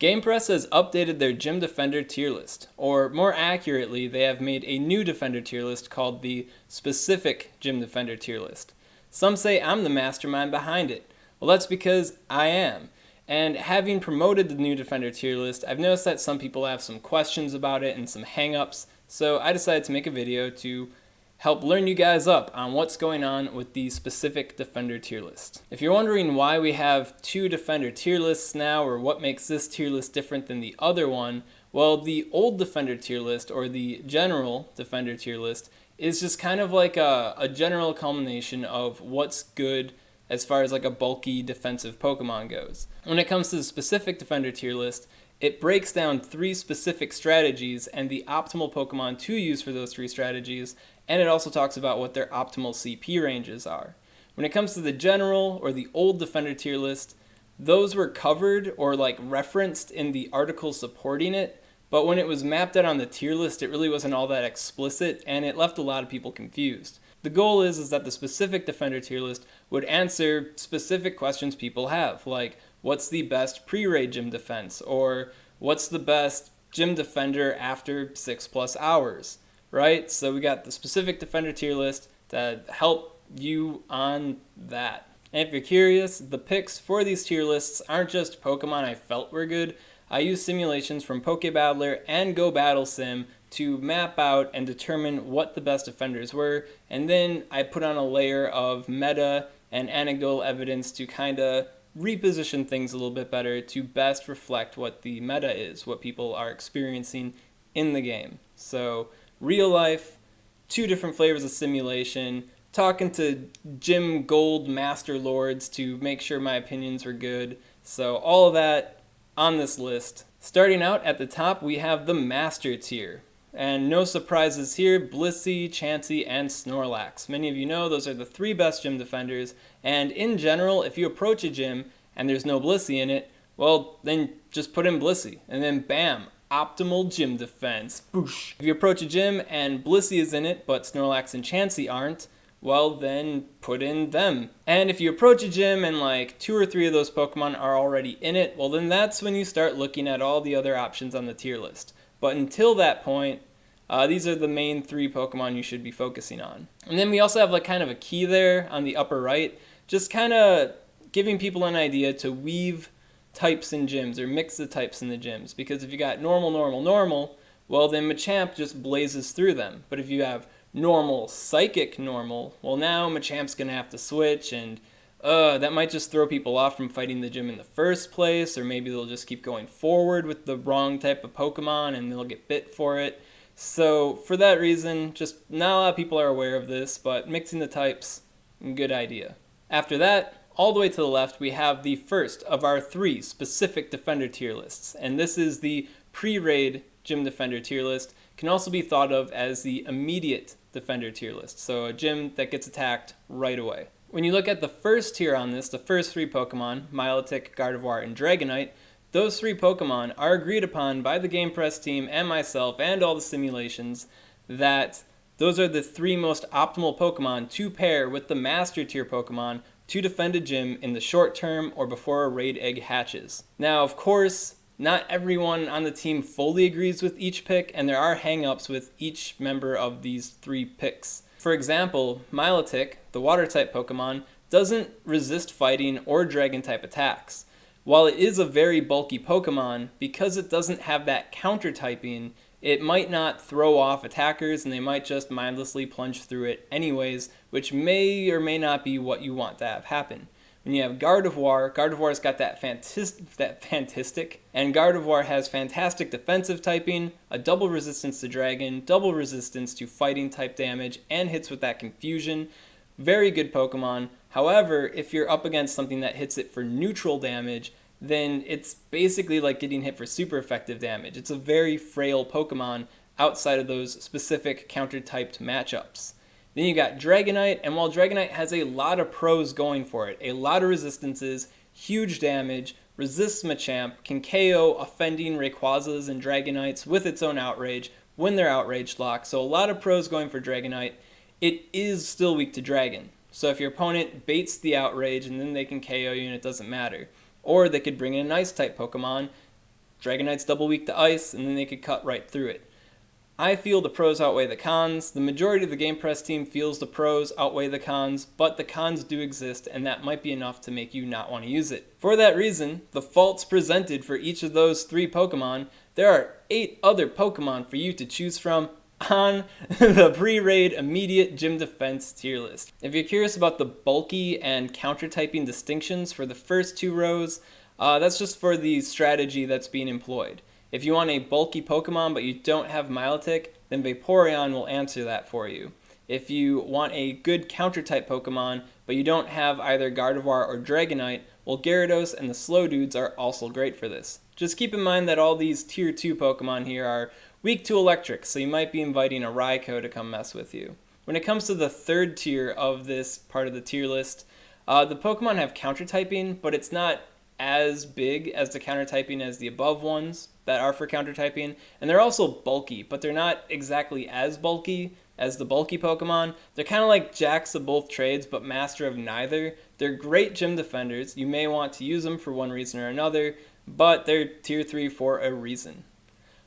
GamePress has updated their Gym Defender tier list, or more accurately, they have made a new Defender tier list called the Specific Gym Defender tier list. Some say I'm the mastermind behind it. Well, that's because I am. And having promoted the new Defender tier list, I've noticed that some people have some questions about it and some hang-ups, so I decided to make a video to help learn you guys up on what's going on with the Specific Defender tier list. If you're wondering why we have two Defender tier lists now, or what makes this tier list different than the other one, well, the old Defender tier list, or the general Defender tier list, is just kind of like a general culmination of what's good as far as like a bulky defensive Pokemon goes. When it comes to the Specific Defender tier list, it breaks down 3 specific strategies and the optimal Pokemon to use for those 3 strategies, and it also talks about what their optimal CP ranges are. When it comes to the general or the old Defender tier list, those were covered or like referenced in the article supporting it, but when it was mapped out on the tier list, it really wasn't all that explicit, and it left a lot of people confused. The goal is that the Specific Defender tier list would answer specific questions people have, like what's the best pre-raid gym defense, or what's the best gym defender after 6+ hours, right? So we got the Specific Defender tier list to help you on that. And if you're curious, the picks for these tier lists aren't just Pokemon I felt were good. I used simulations from PokeBattler and Go Battle Sim to map out and determine what the best defenders were, and then I put on a layer of meta and anecdotal evidence to kind of reposition things a little bit better to best reflect what the meta is, what people are experiencing in the game. So real life, 2 different flavors of simulation, talking to gym gold master lords to make sure my opinions were good. So all of that on this list. Starting out at the top, we have the master tier. And no surprises here, Blissey, Chansey, and Snorlax. Many of you know those are the 3 best gym defenders, and in general, if you approach a gym and there's no Blissey in it, well, then just put in Blissey, and then bam, optimal gym defense. Boosh. If you approach a gym and Blissey is in it, but Snorlax and Chansey aren't, well, then put in them. And if you approach a gym and like 2 or 3 of those Pokemon are already in it, well, then that's when you start looking at all the other options on the tier list. But until that point, these are the main 3 Pokemon you should be focusing on. And then we also have like kind of a key there on the upper right, just kind of giving people an idea to weave types in gyms or mix the types in the gyms. Because if you got normal, normal, normal, well then Machamp just blazes through them. But if you have normal, psychic, normal, well now Machamp's going to have to switch, and that might just throw people off from fighting the gym in the first place, or maybe they'll just keep going forward with the wrong type of Pokemon and they'll get bit for it. So for that reason, just not a lot of people are aware of this, but mixing the types, good idea. After that, all the way to the left, we have the first of our 3 Specific Defender tier lists, and this is the pre-raid Gym Defender tier list. Can also be thought of as the immediate Defender tier list, so a gym that gets attacked right away. When you look at the first tier on this, the first 3 Pokemon, Milotic, Gardevoir, and Dragonite, those 3 Pokemon are agreed upon by the GamePress team and myself and all the simulations that those are the 3 most optimal Pokemon to pair with the Master tier Pokemon to defend a gym in the short term or before a raid egg hatches. Now, of course, not everyone on the team fully agrees with each pick, and there are hang-ups with each member of these 3 picks. For example, Milotic, the Water-type Pokemon, doesn't resist fighting or Dragon-type attacks. While it is a very bulky Pokemon, because it doesn't have that counter-typing, it might not throw off attackers and they might just mindlessly plunge through it anyways, which may or may not be what you want to have happen. When you have Gardevoir, Gardevoir's got that fantastic, and Gardevoir has fantastic defensive typing, a double resistance to Dragon, double resistance to fighting type damage, and hits with that confusion. Very good Pokemon. However, if you're up against something that hits it for neutral damage, then it's basically like getting hit for super effective damage. It's a very frail Pokemon outside of those specific counter-typed matchups. Then you got Dragonite, and while Dragonite has a lot of pros going for it, a lot of resistances, huge damage, resists Machamp, can KO offending Rayquazas and Dragonites with its own Outrage when they're Outrage locked, so a lot of pros going for Dragonite. It is still weak to Dragon, so if your opponent baits the Outrage and then they can KO you and it doesn't matter. Or they could bring in an Ice-type Pokemon, Dragonite's double weak to ice, and then they could cut right through it. I feel the pros outweigh the cons. The majority of the GamePress team feels the pros outweigh the cons, but the cons do exist, and that might be enough to make you not want to use it. For that reason, the faults presented for each of those 3 Pokemon, there are 8 other Pokemon for you to choose from on the pre-raid immediate gym defense tier list. If you're curious about the bulky and counter-typing distinctions for the first 2 rows, that's just for the strategy that's being employed. If you want a bulky Pokemon but you don't have Milotic, then Vaporeon will answer that for you. If you want a good counter-type Pokemon but you don't have either Gardevoir or Dragonite, well, Gyarados and the slow dudes are also great for this. Just keep in mind that all these tier 2 Pokemon here are weak to electric, so you might be inviting a Raikou to come mess with you. When it comes to the 3rd tier of this part of the tier list, the Pokemon have counter-typing, but it's not as big as the counter-typing as the above ones that are for counter-typing, and they're also bulky, but they're not exactly as bulky as the bulky Pokemon. They're kind of like jacks of both trades, but master of neither. They're great gym defenders. You may want to use them for one reason or another, but they're tier 3 for a reason.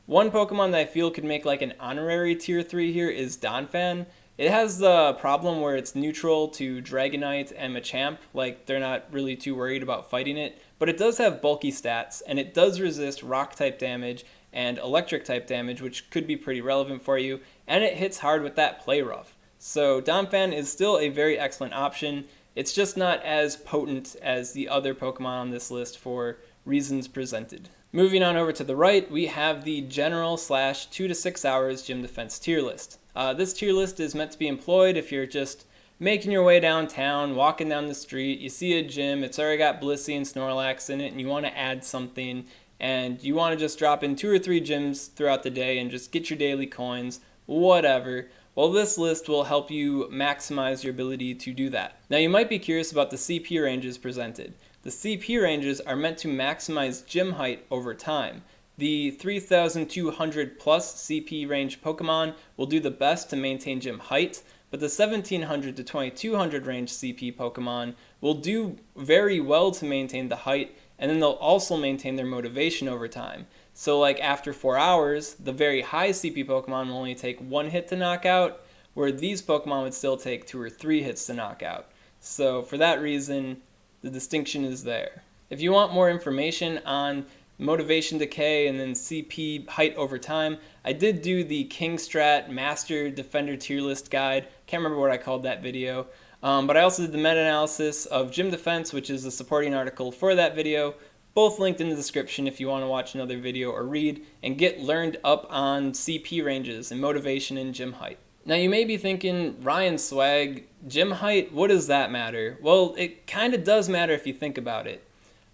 One Pokemon that I feel could make like an honorary tier 3 here is Donphan. It has the problem where it's neutral to Dragonite and Machamp, like they're not really too worried about fighting it, but it does have bulky stats, and it does resist rock type damage and electric type damage, which could be pretty relevant for you, and it hits hard with that play rough. So Donphan is still a very excellent option. It's just not as potent as the other Pokemon on this list for reasons presented. Moving on over to the right, we have the general / 2 to 6 hours gym defense tier list. This tier list is meant to be employed if you're just making your way downtown, walking down the street, you see a gym, it's already got Blissey and Snorlax in it, and you want to add something, and you want to just drop in 2 or 3 gyms throughout the day and just get your daily coins, whatever. Well, this list will help you maximize your ability to do that. Now, you might be curious about the Cpi Ranges presented. The Cpi Ranges are meant to maximize gym height over time. The 3,200 plus CP range Pokemon will do the best to maintain gym height, but the 1,700 to 2,200 range CP Pokemon will do very well to maintain the height, and then they'll also maintain their motivation over time. So like after 4 hours, the very high CP Pokemon will only take 1 hit to knock out, where these Pokemon would still take 2 or 3 hits to knock out. So for that reason, the distinction is there. If you want more information on motivation decay and then CP height over time, I did do the Kingstrat Master Defender tier list guide. Can't remember what I called that video. But I also did the meta-analysis of gym defense, which is the supporting article for that video. Both linked in the description if you want to watch another video or read and get learned up on CP ranges and motivation and gym height. Now you may be thinking, Ryan Swag, gym height, what does that matter? Well, it kind of does matter if you think about it.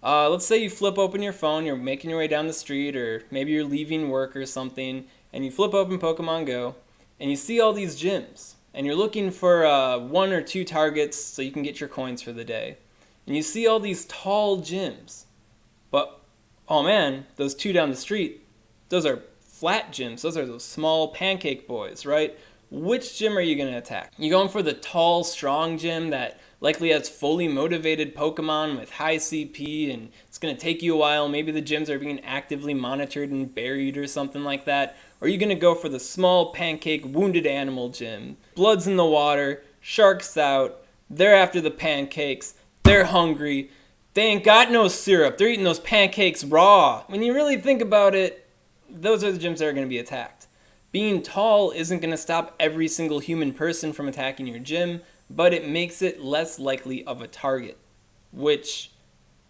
Let's say you flip open your phone, you're making your way down the street, or maybe you're leaving work or something, and you flip open Pokemon Go, and you see all these gyms, and you're looking for 1 or 2 targets so you can get your coins for the day. And you see all these tall gyms, but, oh man, those 2 down the street, those are flat gyms, those are those small pancake boys, right? Which gym are you going to attack? You going for the tall, strong gym that likely has fully motivated Pokemon with high CP and it's going to take you a while, maybe the gyms are being actively monitored and buried or something like that? Or are you going to go for the small pancake wounded animal gym? Blood's in the water, sharks out, they're after the pancakes, they're hungry, they ain't got no syrup, they're eating those pancakes raw. When you really think about it, those are the gyms that are going to be attacked. Being tall isn't going to stop every single human person from attacking your gym, but it makes it less likely of a target, which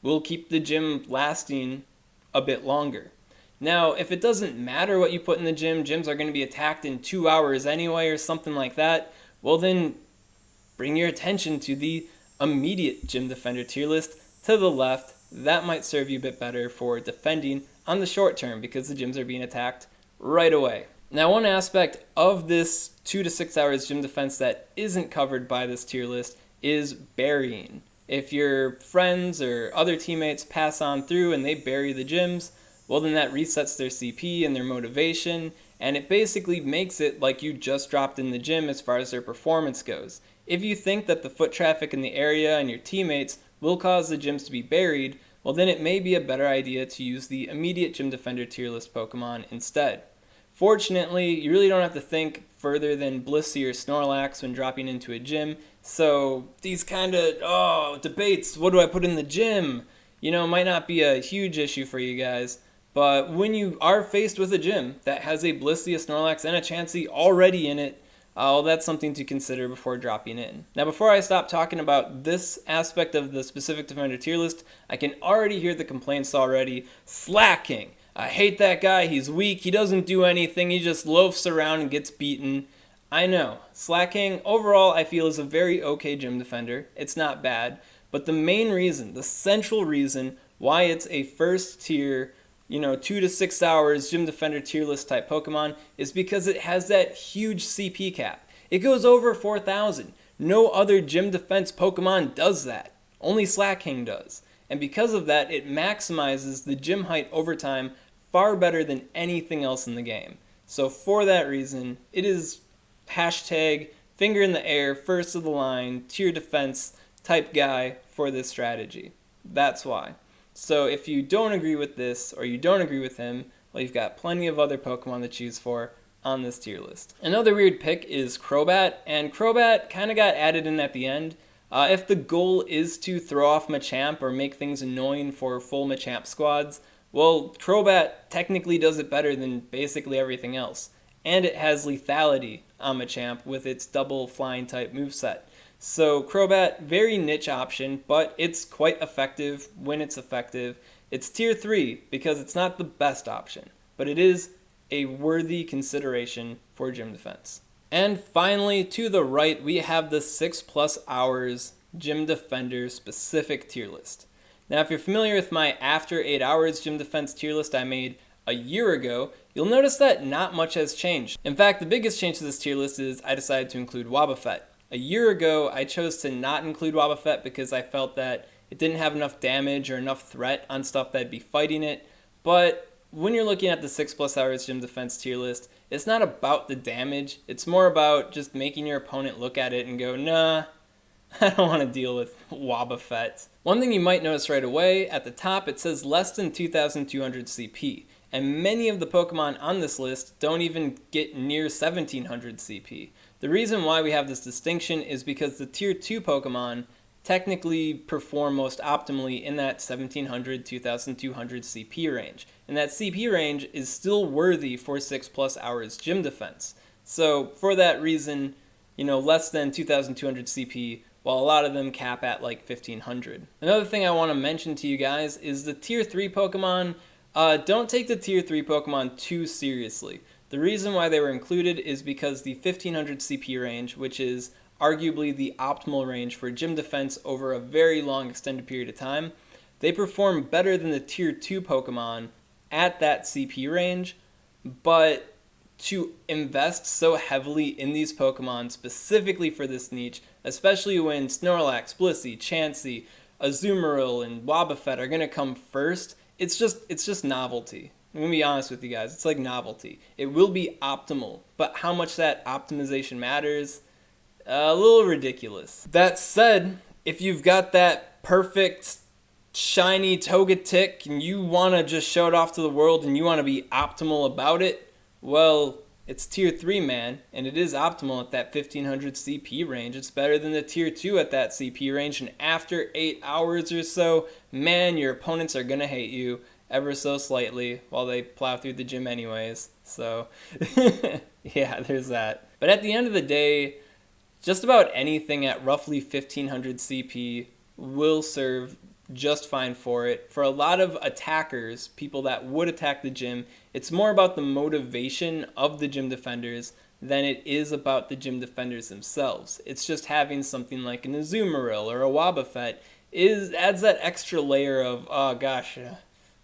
will keep the gym lasting a bit longer. Now, if it doesn't matter what you put in the gym, gyms are going to be attacked in 2 hours anyway or something like that, well then bring your attention to the immediate gym defender tier list to the left. That might serve you a bit better for defending on the short term because the gyms are being attacked right away. Now, one aspect of this 2 to 6 hours gym defense that isn't covered by this tier list is burying. If your friends or other teammates pass on through and they bury the gyms, well then that resets their CP and their motivation, and it basically makes it like you just dropped in the gym as far as their performance goes. If you think that the foot traffic in the area and your teammates will cause the gyms to be buried, well then it may be a better idea to use the immediate Gym Defender tier list Pokemon instead. Fortunately, you really don't have to think further than Blissey or Snorlax when dropping into a gym, so these kind of, debates, what do I put in the gym, might not be a huge issue for you guys. But when you are faced with a gym that has a Blissey, a Snorlax, and a Chansey already in it, well, that's something to consider before dropping in. Now, before I stop talking about this aspect of the specific Defender tier list, I can already hear the complaints already. Slacking! I hate that guy, he's weak, he doesn't do anything, he just loafs around and gets beaten. I know, Slacking overall I feel is a very okay gym defender, it's not bad, but the main reason, the central reason why it's a first tier, 2 to 6 hours gym defender tier list type Pokemon is because it has that huge CP cap. It goes over 4,000. No other gym defense Pokemon does that. Only Slacking does. And because of that, it maximizes the gym height over time far better than anything else in the game. So for that reason, it is hashtag finger in the air, first of the line, tier defense type guy for this strategy. That's why. So if you don't agree with this, or you don't agree with him, well, you've got plenty of other Pokemon to choose for on this tier list. Another weird pick is Crobat, and Crobat kind of got added in at the end. If the goal is to throw off Machamp or make things annoying for full Machamp squads, well, Crobat technically does it better than basically everything else. And it has lethality on Machamp with its double flying type moveset. So Crobat, very niche option, but it's quite effective when it's effective. It's tier 3 because it's not the best option, but it is a worthy consideration for gym defense. And finally, to the right, we have the 6+ hours gym defender specific tier list. Now, if you're familiar with my after 8 hours gym defense tier list I made a year ago, you'll notice that not much has changed. In fact, the biggest change to this tier list is I decided to include Wobbuffet. A year ago, I chose to not include Wobbuffet because I felt that it didn't have enough damage or enough threat on stuff that'd be fighting it. But when you're looking at the 6+ hours gym defense tier list, it's not about the damage. It's more about just making your opponent look at it and go, nah, I don't want to deal with Wobbuffet. One thing you might notice right away, at the top it says less than 2,200 CP, and many of the Pokemon on this list don't even get near 1,700 CP. The reason why we have this distinction is because the tier 2 Pokemon technically perform most optimally in that 1,700, 2,200 CP range, and that CP range is still worthy for 6+ hours gym defense. So for that reason, less than 2,200 CP, while a lot of them cap at like 1,500. Another thing I want to mention to you guys is the tier 3 Pokemon. Don't take the tier 3 Pokemon too seriously. The reason why they were included is because the 1,500 CP range, which is arguably the optimal range for gym defense over a very long extended period of time, they perform better than the tier 2 Pokemon at that CP range, but to invest so heavily in these Pokemon specifically for this niche, especially when Snorlax, Blissey, Chansey, Azumarill, and Wobbuffet are going to come first, it's just novelty. I'm going to be honest with you guys, it's like novelty. It will be optimal, but how much that optimization matters, a little ridiculous. That said, if you've got that perfect shiny Togetic and you want to just show it off to the world and you want to be optimal about it, well, it's tier 3, man, and it is optimal at that 1,500 CP range. It's better than the tier 2 at that CP range, and after 8 hours or so, man, your opponents are going to hate you ever so slightly while they plow through the gym anyways. So, yeah, there's that. But at the end of the day, just about anything at roughly 1,500 CP will serve just fine for it. For a lot of attackers, people that would attack the gym, it's more about the motivation of the gym defenders than it is about the gym defenders themselves. It's just having something like an Azumarill or a Wobbuffet adds that extra layer of, oh gosh,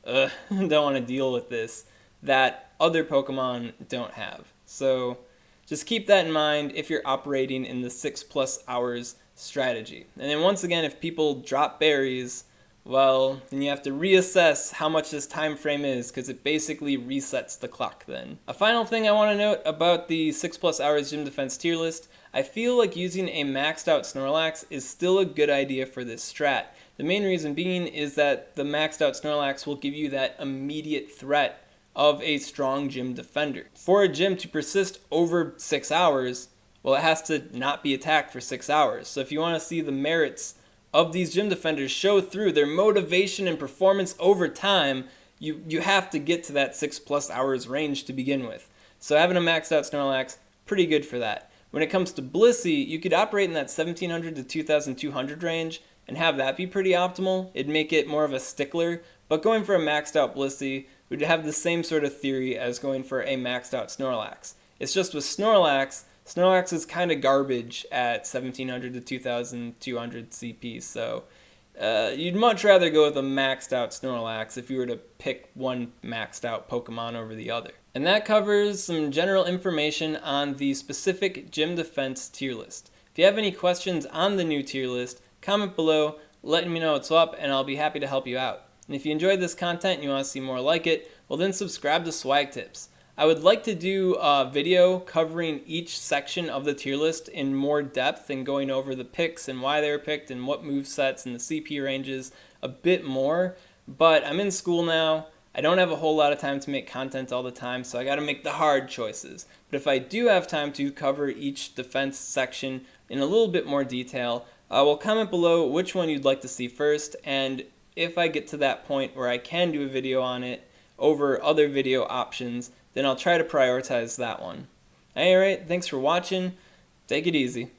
don't want to deal with this, that other Pokemon don't have. So just keep that in mind if you're operating in the 6+ hours strategy. And then once again, if people drop berries, well, then you have to reassess how much this time frame is, because it basically resets the clock then. A final thing I want to note about the 6+ hours gym defense tier list, I feel like using a maxed out Snorlax is still a good idea for this strat, The main reason being is that the maxed out Snorlax will give you that immediate threat of a strong gym defender. For a gym to persist over 6 hours, well, it has to not be attacked for 6 hours. So if you want to see the merits of these gym defenders show through their motivation and performance over time, you have to get to that 6+ hours range to begin with. So having a maxed out Snorlax, pretty good for that. When it comes to Blissey, you could operate in that 1700 to 2200 range and have that be pretty optimal. It'd make it more of a stickler, but going for a maxed out Blissey would have the same sort of theory as going for a maxed out Snorlax. It's just with Snorlax is kind of garbage at 1700 to 2200 CP, so you'd much rather go with a maxed out Snorlax if you were to pick one maxed out Pokemon over the other. And that covers some general information on the specific gym defense tier list. If you have any questions on the new tier list, comment below, letting me know what's up, and I'll be happy to help you out. And if you enjoyed this content and you want to see more like it, well then subscribe to SwagTips. I would like to do a video covering each section of the tier list in more depth and going over the picks and why they were picked and what movesets and the Cpi ranges a bit more, but I'm in school now. I don't have a whole lot of time to make content all the time, so I got to make the hard choices. But if I do have time to cover each defense section in a little bit more detail, well, comment below which one you'd like to see first, and if I get to that point where I can do a video on it over other video options, then I'll try to prioritize that one. Alright, thanks for watching. Take it easy.